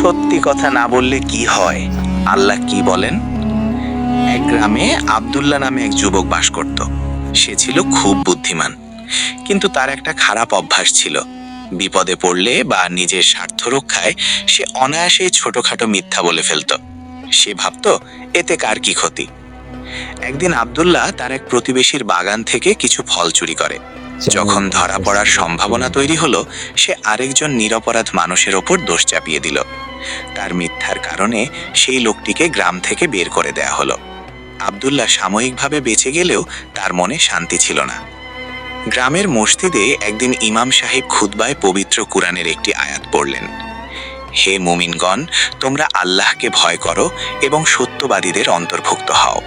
সত্যি কথা না বললে কি হয়? আল্লাহ কি বলেন? এক গ্রামে আব্দুল্লাহ নামে এক যুবক বাস করত। সে ছিল খুব বুদ্ধিমান, কিন্তু তার একটা খারাপ অভ্যাস ছিল। বিপদে পড়লে বা নিজের স্বার্থ রক্ষায় সে অনায়াসেই ছোটখাটো মিথ্যা বলে ফেলত। সে ভাবত, এতে কার কি ক্ষতি। একদিন আব্দুল্লাহ তার এক প্রতিবেশীর বাগান থেকে কিছু ফল চুরি করে। যখন ধরা পড়ার সম্ভাবনা তৈরি হলো, সে আরেকজন নিরপরাধ মানুষের ওপর দোষ চাপিয়ে দিল। তার মিথ্যার কারণে সেই লোকটিকে গ্রাম থেকে বের করে দেয়া হলো। আব্দুল্লাহ সাময়িকভাবে বেঁচে গেলেও তার মনে শান্তি ছিল না। গ্রামের মসজিদে একদিন ইমাম সাহেব খুতবায় পবিত্র কুরআনের একটি আয়াত পড়লেন। হে মুমিনগণ, তোমরা আল্লাহকে ভয় করো এবং সত্যবাদীদের অন্তর্ভুক্ত হও।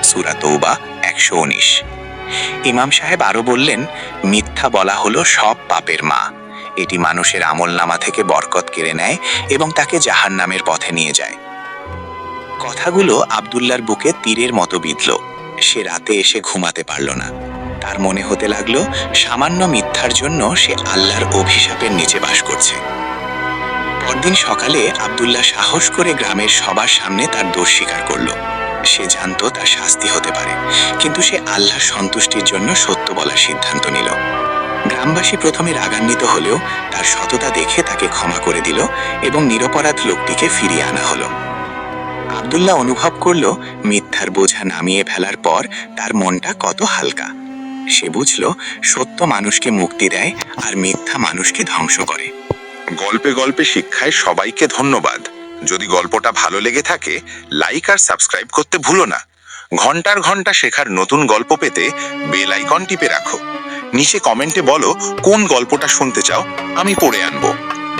সূরা তওবা 119। ইমাম সাহেব আরো বললেন, মিথ্যা বলা হলো সব পাপের মা। এটি মানুষের আমলনামা থেকে বরকত কেড়ে নেয় এবং তাকে জাহান্নামের পথে নিয়ে যায়। কথাগুলো আব্দুল্লাহর বুকে তীরের মতো বিঁধল। সে রাতে এসে ঘুমাতে পারল না। তার মনে হতে লাগলো, সামান্য মিথ্যার জন্য সে আল্লাহর অভিশাপের নিচে বাস করছে। পরদিন সকালে আব্দুল্লাহ সাহস করে গ্রামের সবার সামনে তার দোষ স্বীকার করল। সে জানতো তার শাস্তি হতে পারে, কিন্তু সে আল্লাহর সন্তুষ্টির জন্য সত্য বলার সিদ্ধান্ত নিল। গ্রামবাসী প্রথমে রাগান্বিত হলেও তার সততা দেখে তাকে ক্ষমা করে দিল এবং নিরপরাধ লোকটিকে ফিরিয়ে আনা হলো। আব্দুল্লাহ অনুভব করল, মিথ্যার বোঝা নামিয়ে ফেলার পর তার মনটা কত হালকা। সে বুঝল, সত্য মানুষকে মুক্তি দেয় আর মিথ্যা মানুষকে ধ্বংস করে। গল্পে গল্পে শিক্ষায় সবাইকে ধন্যবাদ। যদি গল্পটা ভালো লেগে থাকে, লাইক আর সাবস্ক্রাইব করতে ভুলো না। ঘন্টার ঘন্টা শেখার নতুন গল্প পেতে বেল আইকন টিপে রাখো। নিচে কমেন্টে বলো কোন গল্পটা শুনতে চাও, আমি পড়ে আনবো।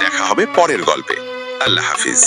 দেখা হবে পরের গল্পে। আল্লাহ হাফিজ।